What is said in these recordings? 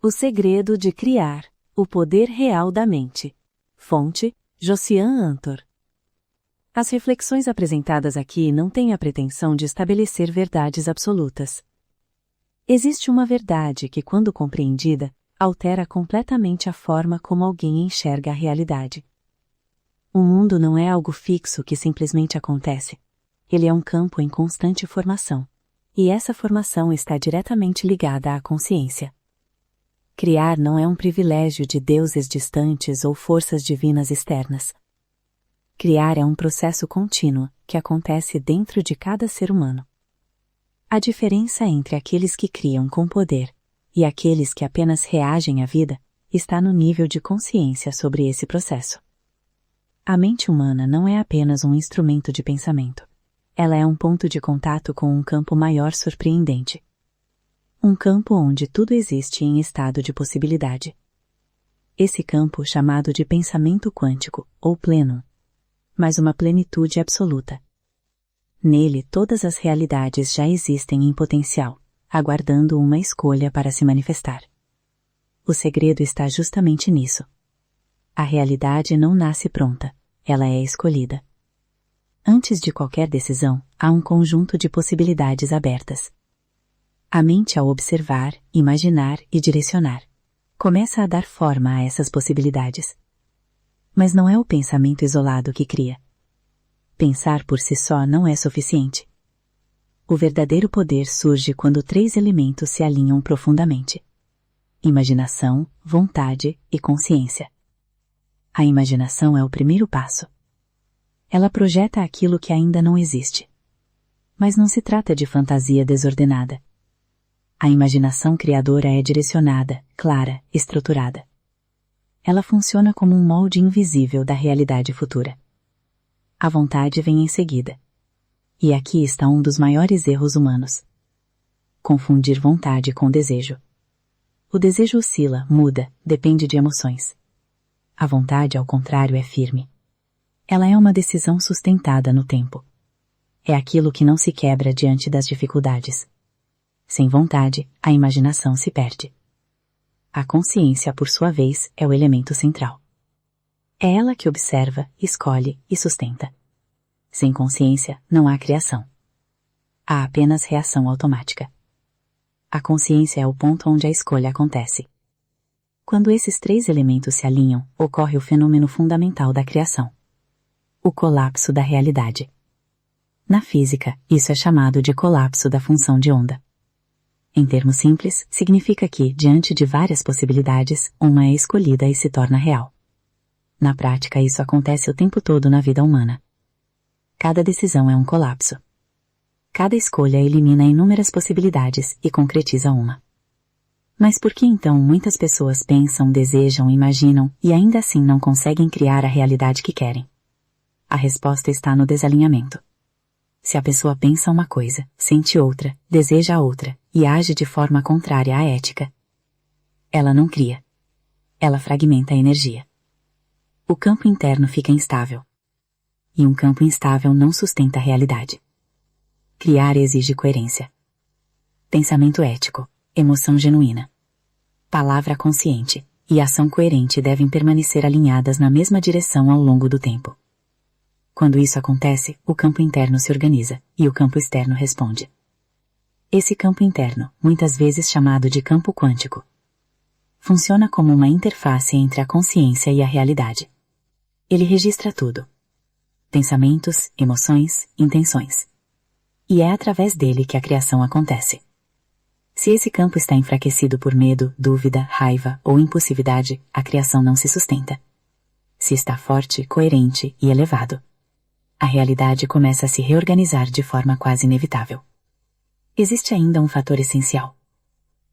O segredo de criar, o poder real da mente. Fonte, Josiane Antor. As reflexões apresentadas aqui não têm a pretensão de estabelecer verdades absolutas. Existe uma verdade que, quando compreendida, altera completamente a forma como alguém enxerga a realidade. O mundo não é algo fixo que simplesmente acontece. Ele é um campo em constante formação. E essa formação está diretamente ligada à consciência. Criar não é um privilégio de deuses distantes ou forças divinas externas. Criar é um processo contínuo que acontece dentro de cada ser humano. A diferença entre aqueles que criam com poder e aqueles que apenas reagem à vida está no nível de consciência sobre esse processo. A mente humana não é apenas um instrumento de pensamento. Ela é um ponto de contato com um campo maior surpreendente. Um campo onde tudo existe em estado de possibilidade. Esse campo chamado de pensamento quântico, ou plenum. Mas uma plenitude absoluta. Nele todas as realidades já existem em potencial, aguardando uma escolha para se manifestar. O segredo está justamente nisso. A realidade não nasce pronta, ela é escolhida. Antes de qualquer decisão, há um conjunto de possibilidades abertas. A mente, ao observar, imaginar e direcionar, começa a dar forma a essas possibilidades. Mas não é o pensamento isolado que cria. Pensar por si só não é suficiente. O verdadeiro poder surge quando 3 elementos se alinham profundamente: imaginação, vontade e consciência. A imaginação é o primeiro passo. Ela projeta aquilo que ainda não existe. Mas não se trata de fantasia desordenada. A imaginação criadora é direcionada, clara, estruturada. Ela funciona como um molde invisível da realidade futura. A vontade vem em seguida. E aqui está um dos maiores erros humanos. Confundir vontade com desejo. O desejo oscila, muda, depende de emoções. A vontade, ao contrário, é firme. Ela é uma decisão sustentada no tempo. É aquilo que não se quebra diante das dificuldades. Sem vontade, a imaginação se perde. A consciência, por sua vez, é o elemento central. É ela que observa, escolhe e sustenta. Sem consciência, não há criação. Há apenas reação automática. A consciência é o ponto onde a escolha acontece. Quando esses 3 elementos se alinham, ocorre o fenômeno fundamental da criação: o colapso da realidade. Na física, isso é chamado de colapso da função de onda. Em termos simples, significa que, diante de várias possibilidades, uma é escolhida e se torna real. Na prática, isso acontece o tempo todo na vida humana. Cada decisão é um colapso. Cada escolha elimina inúmeras possibilidades e concretiza uma. Mas por que então muitas pessoas pensam, desejam, imaginam e ainda assim não conseguem criar a realidade que querem? A resposta está no desalinhamento. Se a pessoa pensa uma coisa, sente outra, deseja outra e age de forma contrária à ética, ela não cria. Ela fragmenta a energia. O campo interno fica instável. E um campo instável não sustenta a realidade. Criar exige coerência. Pensamento ético, emoção genuína, palavra consciente e ação coerente devem permanecer alinhadas na mesma direção ao longo do tempo. Quando isso acontece, o campo interno se organiza e o campo externo responde. Esse campo interno, muitas vezes chamado de campo quântico, funciona como uma interface entre a consciência e a realidade. Ele registra tudo: pensamentos, emoções, intenções. E é através dele que a criação acontece. Se esse campo está enfraquecido por medo, dúvida, raiva ou impulsividade, a criação não se sustenta. Se está forte, coerente e elevado, a realidade começa a se reorganizar de forma quase inevitável. Existe ainda um fator essencial: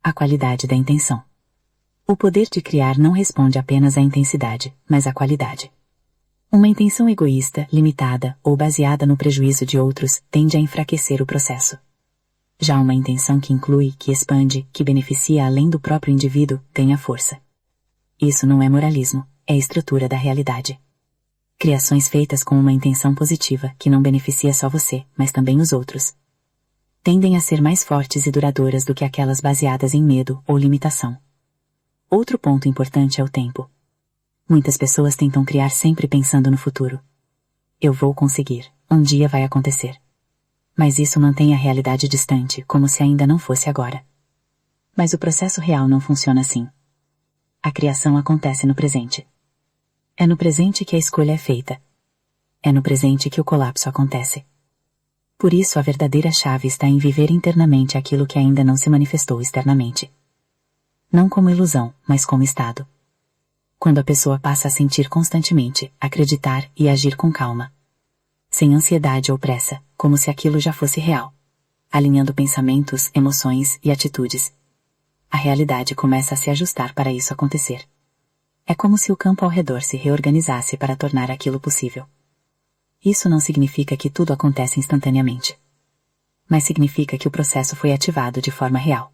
a qualidade da intenção. O poder de criar não responde apenas à intensidade, mas à qualidade. Uma intenção egoísta, limitada ou baseada no prejuízo de outros tende a enfraquecer o processo. Já uma intenção que inclui, que expande, que beneficia além do próprio indivíduo, ganha força. Isso não é moralismo, é estrutura da realidade. Criações feitas com uma intenção positiva, que não beneficia só você, mas também os outros, tendem a ser mais fortes e duradouras do que aquelas baseadas em medo ou limitação. Outro ponto importante é o tempo. Muitas pessoas tentam criar sempre pensando no futuro. Eu vou conseguir, um dia vai acontecer. Mas isso mantém a realidade distante, como se ainda não fosse agora. Mas o processo real não funciona assim. A criação acontece no presente. É no presente que a escolha é feita. É no presente que o colapso acontece. Por isso a verdadeira chave está em viver internamente aquilo que ainda não se manifestou externamente. Não como ilusão, mas como estado. Quando a pessoa passa a sentir constantemente, acreditar e agir com calma. Sem ansiedade ou pressa, como se aquilo já fosse real. Alinhando pensamentos, emoções e atitudes. A realidade começa a se ajustar para isso acontecer. É como se o campo ao redor se reorganizasse para tornar aquilo possível. Isso não significa que tudo acontece instantaneamente. Mas significa que o processo foi ativado de forma real.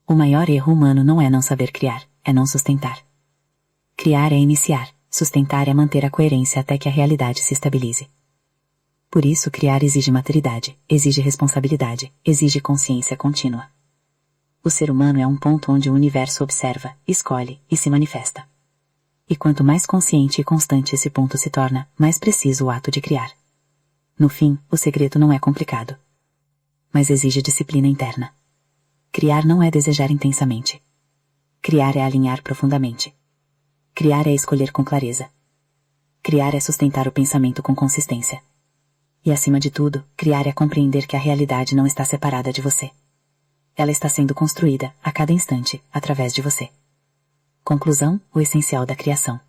O maior erro humano não é não saber criar, é não sustentar. Criar é iniciar, sustentar é manter a coerência até que a realidade se estabilize. Por isso criar exige maturidade, exige responsabilidade, exige consciência contínua. O ser humano é um ponto onde o universo observa, escolhe e se manifesta. E quanto mais consciente e constante esse ponto se torna, mais preciso o ato de criar. No fim, o segredo não é complicado. Mas exige disciplina interna. Criar não é desejar intensamente. Criar é alinhar profundamente. Criar é escolher com clareza. Criar é sustentar o pensamento com consistência. E acima de tudo, criar é compreender que a realidade não está separada de você. Ela está sendo construída, a cada instante, através de você. Conclusão, o essencial da criação.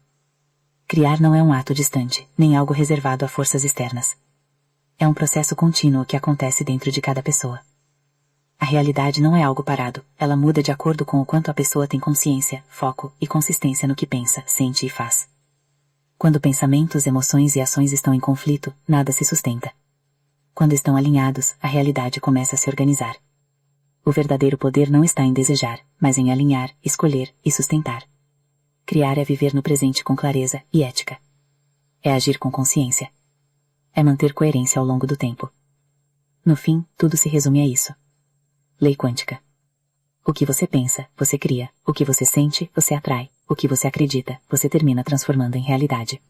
Criar não é um ato distante, nem algo reservado a forças externas. É um processo contínuo que acontece dentro de cada pessoa. A realidade não é algo parado, ela muda de acordo com o quanto a pessoa tem consciência, foco e consistência no que pensa, sente e faz. Quando pensamentos, emoções e ações estão em conflito, nada se sustenta. Quando estão alinhados, a realidade começa a se organizar. O verdadeiro poder não está em desejar, mas em alinhar, escolher e sustentar. Criar é viver no presente com clareza e ética. É agir com consciência. É manter coerência ao longo do tempo. No fim, tudo se resume a isso. Lei quântica. O que você pensa, você cria. O que você sente, você atrai. O que você acredita, você termina transformando em realidade.